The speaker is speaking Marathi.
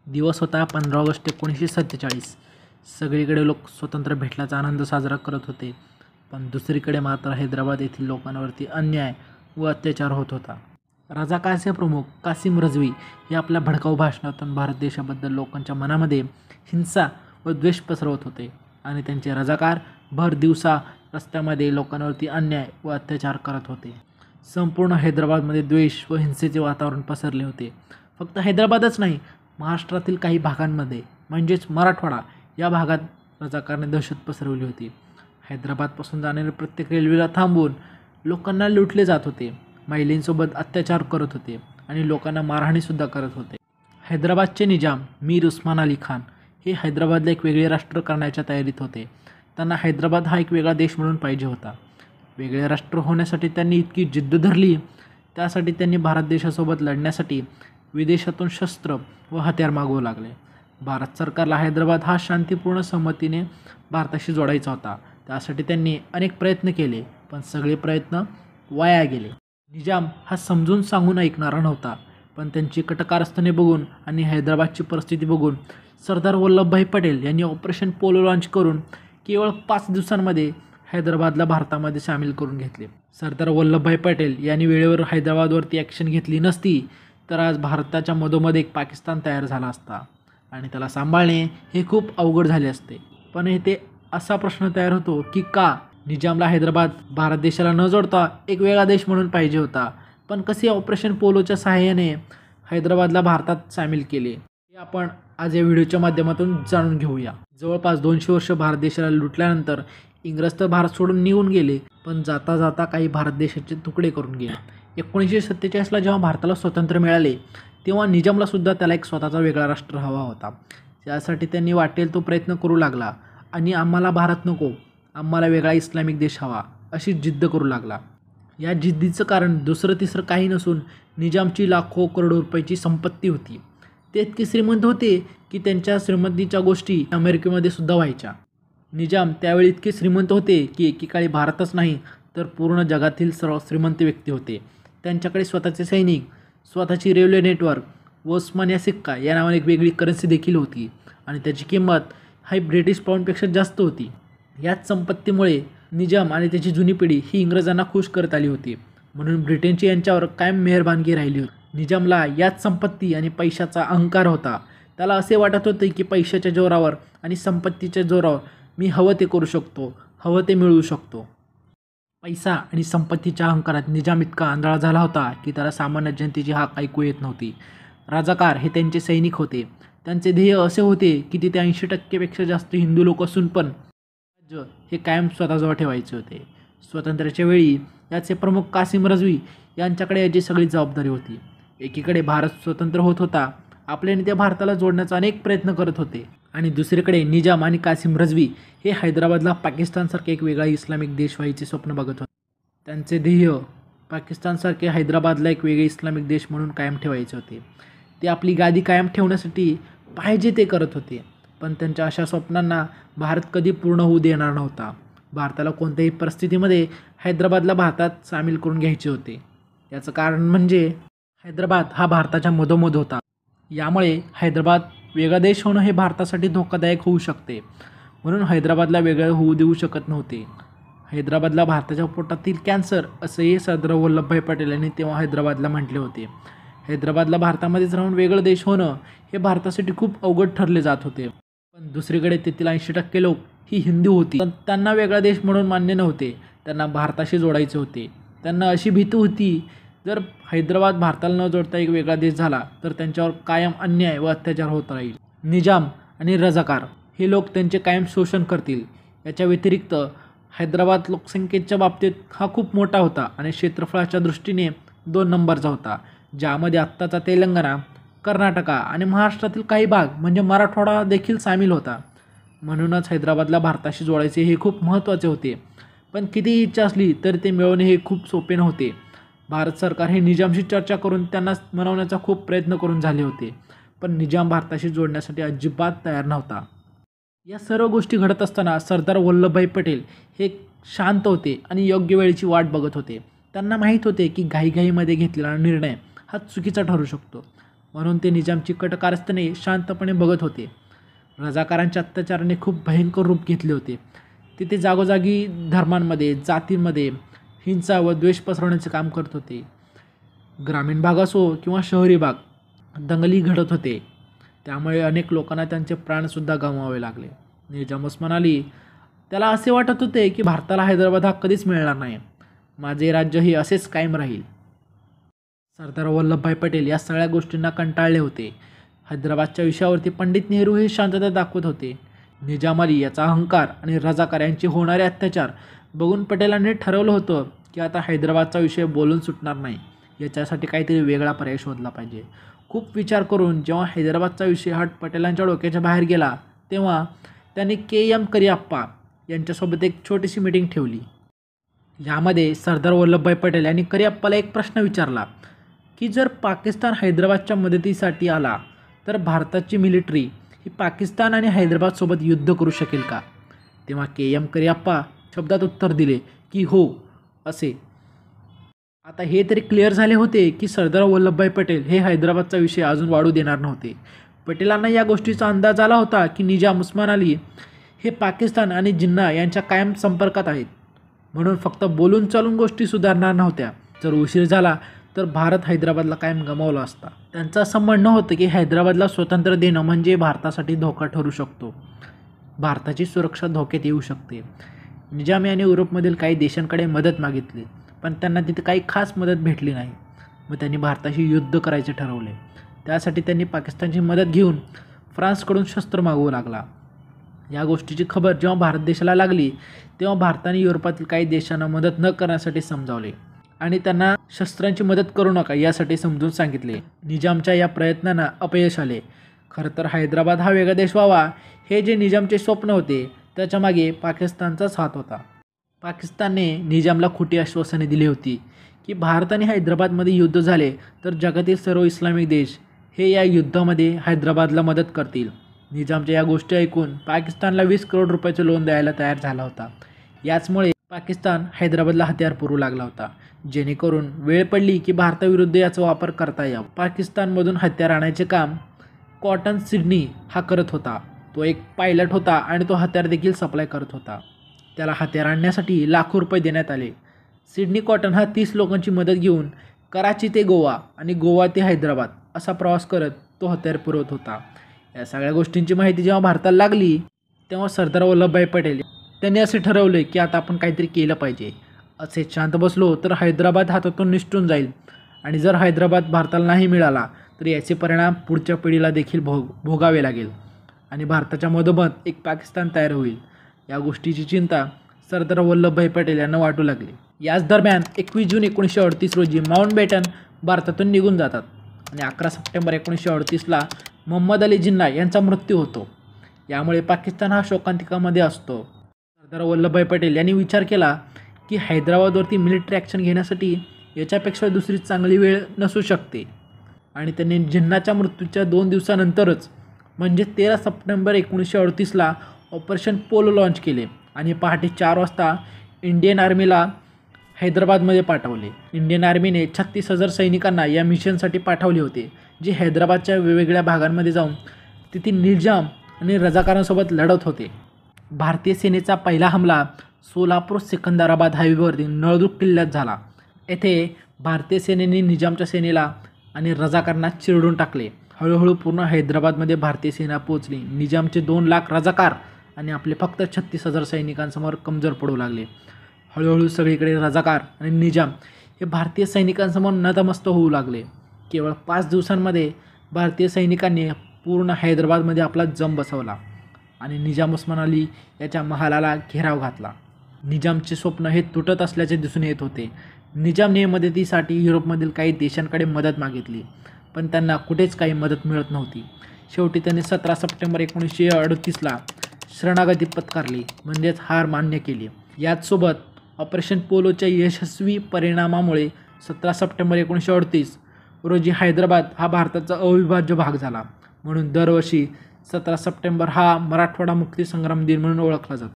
दिवस होता 15 ऑगस्ट 1947. सगळीकडे लोक स्वातंत्र्य भेटल्याचा आनंद साजरा करत होते, पण दुसरीकडे मात्र हैदराबाद येथील लोकांवरती अन्याय व अत्याचार होत होता. रझाकारचे प्रमुख कासिम रझवी हे आपल्या भडकाऊ भाषणातून भारत देशाबद्दल लोकांच्या मनामध्ये हिंसा व द्वेष पसरवत होते आणि त्यांचे रझाकार भर दिवसा रस्त्यामध्ये लोकांवरती अन्याय व अत्याचार करत होते. संपूर्ण हैदराबादमध्ये द्वेष व हिंसेचे वातावरण पसरले होते. फक्त हैदराबादच नाही, महाराष्ट्रातील काही भागांमध्ये म्हणजेच मराठवाडा या भागात रझाकारने दहशत पसरवली होती. हैदराबादपासून जाणारे प्रत्येक रेल्वेला थांबवून लोकांना लुटले जात होते, महिलांसोबत अत्याचार करत होते आणि लोकांना मारहाणीसुद्धा करत होते. हैदराबादचे निजाम मीर उस्मान अली खान हे हैदराबादला एक वेगळे राष्ट्र करण्याच्या तयारीत होते. त्यांना हैदराबाद हा एक वेगळा देश म्हणून पाहिजे होता. वेगळे राष्ट्र होण्यासाठी त्यांनी इतकी जिद्द धरली. त्यासाठी त्यांनी भारत देशासोबत लढण्यासाठी विदेशातून शस्त्र व हत्यार मागवू लागले. भारत सरकारला हैदराबाद हा शांतीपूर्ण संमतीने भारताशी जोडायचा होता. त्यासाठी त्यांनी अनेक प्रयत्न केले, पण सगळे प्रयत्न वाया गेले. निजाम हा समजून सांगून ऐकणारा नव्हता, पण त्यांची कटकारस्थाने बघून आणि हैदराबादची परिस्थिती बघून सरदार वल्लभभाई पटेल यांनी ऑपरेशन पोलो लॉन्च करून केवळ 5 दिवसांमध्ये हैदराबादला भारतामध्ये सामील करून घेतले. सरदार वल्लभभाई पटेल यांनी वेळेवर हैदराबादवरती ॲक्शन घेतली नसती तर आज भारताच्या मधोमध एक पाकिस्तान तयार झाला असता आणि त्याला सांभाळणे हे खूप अवघड झाले असते. पण इथे असा प्रश्न तयार होतो की का निजामला हैदराबाद भारत देशाला न जोडता एक वेगळा देश म्हणून पाहिजे होता, पण कसे ऑपरेशन पोलोच्या सहाय्याने हैदराबादला भारतात सामील केले हे आपण आज या व्हिडिओच्या माध्यमातून जाणून घेऊया. जवळपास 200 वर्ष भारत देशाला लुटल्यानंतर इंग्रज तर भारत सोडून निघून गेले, पण जाता जाता काही भारत देशाचे तुकडे करून गेले. 1947ला जेव्हा भारताला स्वातंत्र्य मिळाले तेव्हा निजामलासुद्धा त्याला एक स्वतःचा वेगळा राष्ट्र हवा होता. त्यासाठी त्यांनी वाटेल तो प्रयत्न करू लागला आणि आम्हाला भारत नको, आम्हाला वेगळा इस्लामिक देश हवा अशी जिद्द करू लागला. या जिद्दीचं कारण दुसरं तिसरं काही नसून निजामची लाखो करोडो रुपयाची संपत्ती होती. ते इतके श्रीमंत होते की त्यांच्या श्रीमंतीच्या गोष्टी अमेरिकेमध्ये सुद्धा व्हायच्या. निजाम त्यावेळी इतके श्रीमंत होते की एकेकाळी भारतच नाही तर पूर्ण जगातील सर्व श्रीमंत व्यक्ती होते. त्यांच्याकडे स्वतःचे सैनिक, स्वतःची रेल्वे नेटवर्क व उस्मानिया सिक्का या नावाने एक वेगळी करन्सी देखील होती आणि त्याची किंमत ही ब्रिटिश पाऊंडपेक्षा जास्त होती. याच संपत्तीमुळे निजाम आणि त्याची जुनी पिढी ही इंग्रजांना खुश करत आली होती, म्हणून ब्रिटनची यांच्यावर कायम मेहरबानगी राहिली होती. निजामला याच संपत्ती आणि पैशाचा अहंकार होता. त्याला असे वाटत होते की पैशाच्या जोरावर आणि संपत्तीच्या जोरावर मी हवं ते करू शकतो, हवं ते मिळवू शकतो. पैसा आणि संपत्तीच्या अहंकारात निजाम इतका आंधळा झाला होता की त्याला सामान्य जनतेची हाक ऐकू येत नव्हती. रझाकार हे त्यांचे सैनिक होते. त्यांचे ध्येय असे होते की तिथे 80% जास्त हिंदू लोक असून पण राज्य हे कायम स्वतःजवळ ठेवायचे होते. स्वातंत्र्याच्या वेळी याचे प्रमुख कासिम रझवी यांच्याकडे याची सगळी जबाबदारी होती. एकीकडे भारत स्वतंत्र होत होता, आपले नेते भारताला जोडण्याचा अनेक प्रयत्न करत होते आणि दुसरीकडे निजाम आणि कासिम रझवी हे हैदराबादला पाकिस्तानसारखे एक वेगळा इस्लामिक देश व्हायचे स्वप्न बघत होते. त्यांचे ध्येय पाकिस्तानसारखे हैदराबादला एक वेगळे इस्लामिक देश म्हणून कायम ठेवायचे होते. ते आपली गादी कायम ठेवण्यासाठी पाहिजे ते करत होते, पण त्यांच्या अशा स्वप्नांना भारत कधी पूर्ण होऊ देणार नव्हता. भारताला कोणत्याही परिस्थितीमध्ये हैदराबादला भारतात सामील करून घ्यायचे होते. याचं कारण म्हणजे हैदराबाद हा भारताच्या मधोमध होता. यामुळे हैदराबाद वेगळा देश होणं हे भारतासाठी धोकादायक होऊ शकते, म्हणून हैदराबादला वेगळं होऊ देऊ शकत नव्हते. हैदराबादला भारताच्या पोटातील कॅन्सर असंही सरदार वल्लभभाई पटेल यांनी तेव्हा हैदराबादला म्हटले होते. हैदराबादला भारतामध्येच राहून वेगळं देश होणं हे भारतासाठी खूप अवघड ठरले जात होते. पण दुसरीकडे तेथील 80% लोक ही हिंदू होती, पण त्यांना वेगळा देश म्हणून मान्य नव्हते. त्यांना भारताशी जोडायचे होते. त्यांना अशी भीती होती जर हैदराबाद भारताला न जोडता एक वेगळा देश झाला तर त्यांच्यावर कायम अन्याय व अत्याचार होत राहील. निजाम आणि रझाकार हे लोक त्यांचे कायम शोषण करतील. याच्या व्यतिरिक्त हैदराबाद लोकसंख्येच्या बाबतीत हा खूप मोठा होता आणि क्षेत्रफळाच्या दृष्टीने 2 नंबरचा होता, ज्यामध्ये आत्ताचा तेलंगणा, कर्नाटका आणि महाराष्ट्रातील काही भाग म्हणजे मराठवाडा देखील सामील होता. म्हणूनच हैदराबादला भारताशी जोडायचे हे खूप महत्त्वाचे होते, पण कितीही इच्छा असली तरी ते मिळवणे हे खूप सोपे नव्हते. भारत सरकार हे निजामशी चर्चा करून त्यांना मनवण्याचा खूप प्रयत्न करून झाले होते, पण निजाम भारताशी जोडण्यासाठी अजिबात तयार नव्हता. या सर्व गोष्टी घडत असताना सरदार वल्लभभाई पटेल हे शांत होते आणि योग्य वेळेची वाट बघत होते. त्यांना माहीत होते की घाईघाईमध्ये घेतलेला निर्णय हा चुकीचा ठरू शकतो, म्हणून ते निजामची कटकारस्थाने शांतपणे बघत होते. रजाकारांच्या अत्याचाराने खूप भयंकर रूप घेतले होते. तिथे जागोजागी धर्मांमध्ये, जातींमध्ये हिंसा व द्वेष पसरवण्याचे काम करत होते. ग्रामीण भाग असो किंवा शहरी भाग, दंगली घडत होते. त्यामुळे अनेक लोकांना त्यांचे प्राणसुद्धा गमवावे लागले. निजाम उस्मान अली त्याला असे वाटत होते की भारताला हैदराबाद हा कधीच मिळणार नाही. माझे राज्य हे असेच कायम राहील. सरदार वल्लभभाई पटेल या सगळ्या गोष्टींना कंटाळले होते. हैदराबादच्या विषयावरती पंडित नेहरू हे शांतता दाखवत होते. निजाम अली याचा अहंकार आणि रजाकार यांचे होणारे अत्याचार बघून पटेलांनी ठरवलं होतं की आता हैदराबादचा विषय बोलून सुटणार नाही. याच्यासाठी काहीतरी वेगळा पर्याय शोधला पाहिजे. खूप विचार करून जेव्हा हैदराबादचा विषय हा पटेलांच्या डोक्याच्या बाहेर गेला तेव्हा त्यांनी के.एम. करिअप्पा यांच्यासोबत एक छोटीशी मीटिंग ठेवली. यामध्ये सरदार वल्लभभाई पटेल यांनी करिअप्पाला एक प्रश्न विचारला की जर पाकिस्तान हैदराबादच्या मदतीसाठी आला तर भारताची मिलिटरी ही पाकिस्तान आणि हैदराबादसोबत युद्ध करू शकेल का? तेव्हा के.एम. करिअप्पा शब्दात उत्तर दिले की हो असे. आता हे तरी क्लिअर झाले होते की सरदार वल्लभभाई पटेल हे हैदराबादचा विषय अजून वाढू देणार नव्हते. पटेलांना या गोष्टीचा अंदाज आला होता की निजाम उस्मान अली हे पाकिस्तान आणि जिन्ना यांच्या कायम संपर्कात आहेत. म्हणून फक्त बोलून चालून गोष्टी सुधारणार नव्हत्या. जर उशीर झाला तर भारत हैदराबादला कायम गमावला असता. त्यांचं असं म्हणणं होतं की हैदराबादला स्वतंत्र देणं म्हणजे भारतासाठी धोका ठरू शकतो. भारताची सुरक्षा धोक्यात येऊ शकते. निजाम यांनी युरोपमधील काही देशांकडे मदत मागितली पण त्यांना तिथे काही खास मदत भेटली नाही. मग त्यांनी भारताशी युद्ध करायचे ठरवले. त्यासाठी त्यांनी पाकिस्तानची मदत घेऊन फ्रान्सकडून शस्त्र मागवू लागला. या गोष्टीची खबर जेव्हा भारत देशाला लागली तेव्हा भारताने युरोपातील काही देशांना मदत न करण्यासाठी समजावले आणि त्यांना शस्त्रांची मदत करू नका यासाठी समजून सांगितले. निजामच्या या प्रयत्नांना अपयश आले. खरं तर हैदराबाद हा वेगळा देश व्हावा हे जे निजामचे स्वप्न होते त्याच्यामागे पाकिस्तानचाच हात होता. पाकिस्तानने निजामला खोटी आश्वासने दिली होती की भारत आणि हैदराबादमध्ये युद्ध झाले तर जगातील सर्व इस्लामिक देश हे या युद्धामध्ये हैदराबादला मदत करतील. निजामच्या या गोष्टी ऐकून पाकिस्तानला 20 करोड रुपयाचे लोन द्यायला तयार झाला होता. याचमुळे पाकिस्तान हैदराबादला हत्यार पुरवू लागला होता जेणेकरून वेळ पडली की भारताविरुद्ध याचा वापर करता यावा. पाकिस्तानमधून हत्यार आणायचे काम कॉटन सिडनी हा करत होता. तो एक पायलट होता आणि तो हत्यार देखील सप्लाय करत होता. त्याला हत्यार आणण्यासाठी लाखो रुपये देण्यात आले. सिडनी कॉटन हा 30 लोकांची मदत घेऊन कराची ते गोवा आणि गोवा ते हैदराबाद असा प्रवास करत तो हत्यार पुरवत होता. या सगळ्या गोष्टींची माहिती जेव्हा भारताला लागली तेव्हा सरदार वल्लभभाई पटेल त्यांनी असे ठरवले की आता आपण काहीतरी केलं पाहिजे. असे शांत बसलो तर हैदराबाद हातातून निसटून जाईल आणि जर हैदराबाद भारताला नाही मिळाला तर याचे परिणाम पुढच्या पिढीला देखील भोगावे लागेल आणि भारताच्या मधोमध एक पाकिस्तान तयार होईल. या गोष्टीची चिंता सरदार वल्लभभाई पटेल यांना वाटू लागली. याच दरम्यान 21 जून 1938 रोजी माउंटबॅटन भारतातून निघून जातात आणि 11 सप्टेंबर 1938ला मोहम्मद अली जिन्ना यांचा मृत्यू होतो. यामुळे पाकिस्तान हा शोकांतिकामध्ये असतो. सरदार वल्लभभाई पटेल यांनी विचार केला की हैदराबादवरती मिलिटरी ॲक्शन घेण्यासाठी याच्यापेक्षा दुसरी चांगली वेळ नसू शकते आणि त्यांनी जिन्नाच्या मृत्यूच्या 2 दिवसानंतरच म्हणजे 13 सप्टेंबर 1938ला ऑपरेशन पोलो लॉन्च केले आणि पहाटे 4 वाजता इंडियन आर्मीला हैदराबादमध्ये पाठवले. इंडियन आर्मीने 36,000 सैनिकांना या मिशनसाठी पाठवले होते जे हैदराबादच्या वेगवेगळ्या भागांमध्ये जाऊन तेथील निजाम आणि रजाकारांसोबत लढत होते. भारतीय सेनेचा पहिला हमला सोलापूर सिकंदराबाद हायवेवरती नळदुर्ग किल्ल्यात झाला. येथे भारतीय सेनेने निजामच्या सेनेला आणि रजाकारांना चिरडून टाकले. हळूहळू पूर्ण हैदराबादमध्ये भारतीय सेना पोहोचली. निजामचे 2 लाख रजाकार आणि आपले फक्त 36,000 सैनिकांसमोर कमजोर पडू लागले. हळूहळू सगळीकडे रजाकार आणि निजाम हे भारतीय सैनिकांसमोर नतमस्तक होऊ लागले. केवळ 5 दिवसांमध्ये भारतीय सैनिकांनी पूर्ण हैदराबादमध्ये आपला जम बसवला आणि निजाम उस्मान अली याच्या महालाला घेराव घातला. निजामचे स्वप्न हे तुटत असल्याचे दिसून येत होते. निजामने मदतीसाठी युरोपमधील काही देशांकडे मदत मागितली पण त्यांना कुठेच काही मदत मिळत नव्हती. शेवटी त्यांनी 17 सप्टेंबर 1938ला शरणागती पत्करली म्हणजेच हार मान्य केली. याचसोबत ऑपरेशन पोलोच्या यशस्वी परिणामामुळे 17 सप्टेंबर 1938 रोजी हैदराबाद हा भारताचा अविभाज्य भाग झाला. म्हणून दरवर्षी 17 सप्टेंबर हा मराठवाडा मुक्ती संग्राम दिन म्हणून ओळखला जातो.